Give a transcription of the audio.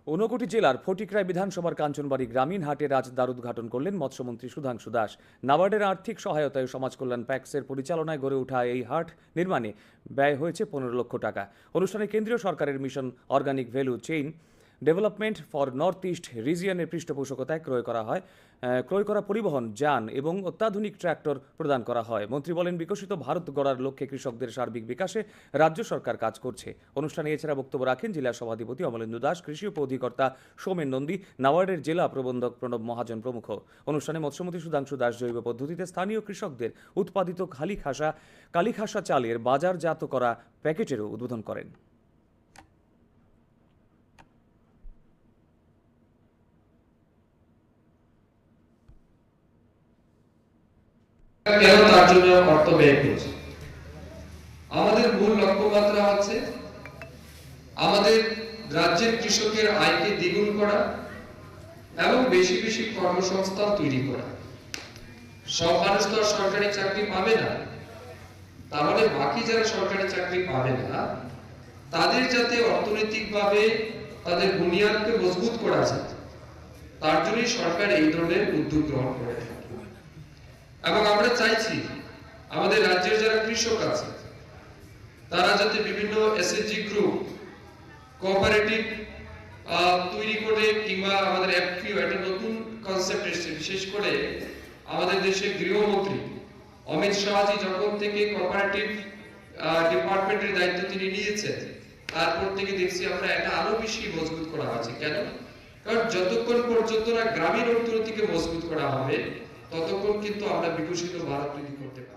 ঊনকোটি জেলার ফটিকরায় বিধানসভার কাঞ্চনবাড়ি গ্রামীণ হাটের আজ দ্বার উদ্ঘাটন করলেন মৎস্যমন্ত্রী সুধাংশু দাস। নাবার্ডের আর্থিক সহায়তায় সমাজ কল্যাণ প্যাক্সের পরিচালনায় গড়ে ওঠা এই হাট নির্মাণে ব্যয় হয়েছে 15 লক্ষ টাকা। অনুষ্ঠানে কেন্দ্রীয় সরকারের mission organic value chain development for north east রিজিয়নের পৃষ্ঠপোষকতায় ক্রয় করা পরিবহন যান এবং অত্যাধুনিক ট্র্যাক্টর প্রদান করা হয়। মন্ত্রী বলেন, বিকশিত ভারত গড়ার লক্ষ্যে কৃষকদের সার্বিক বিকাশে রাজ্য সরকার কাজ করছে। অনুষ্ঠানে এছাড়া বক্তব্য রাখেন জেলা সভাধিপতি অমলেন্দু দাস, কৃষি উপ অধিকর্তা সোমেন নন্দী, নাবার্ডের জেলা প্রবন্ধক প্রণব মহাজন প্রমুখ। অনুষ্ঠানে মৎস্যমন্ত্রী সুধাংশু দাস জৈব পদ্ধতিতে স্থানীয় কৃষকদের উৎপাদিত কালীখাসা চালের বাজারজাত করা প্যাকেটেরও উদ্বোধন করেন। কেন তার জন্য অর্থ ব্যয় করছে। আমাদের মূল লক্ষ্যমাত্রা হচ্ছে আমাদের রাজ্যের কৃষকের আয়কে দ্বিগুণ করা এবং বেশি বেশি কর্মসংস্থান তৈরি করা। সব মানুষ তো আর সরকারি চাকরি পাবে না, তাহলে বাকি যারা সরকারি চাকরি পাবে না তাদের যাতে অর্থনৈতিকভাবে তাদের বুনিয়াদকে মজবুত করা যায়, তার জন্যই সরকার এই ধরনের উদ্যোগ গ্রহণ করে থাকে। এবং আমরা চাইছি আমাদের রাজ্যের যারা কৃষক আছে তারা যাতে বিভিন্ন এসএইচজি গ্রুপ কোঅপারেটিভ তৈরি করে, কিংবা আমাদের এফপিও একটা নতুন কনসেপ্ট এসেছে, বিশেষ করে আমাদের দেশের গৃহমন্ত্রী অমিত শাহজি যখন থেকে কোঅপারেটিভ ডিপার্টমেন্টের দায়িত্ব তিনি নিয়েছেন, তারপর থেকে দেখছি আমরা এটা আরো বেশি মজবুত করা হচ্ছে। কেন? কারণ যতক্ষণ পর্যন্ত না গ্রামীণ অর্থনীতিকে মজবুত করা হবে ততক্ষণ কিন্তু আমরা বিকশিত ভারত তৈরি করতে পারি।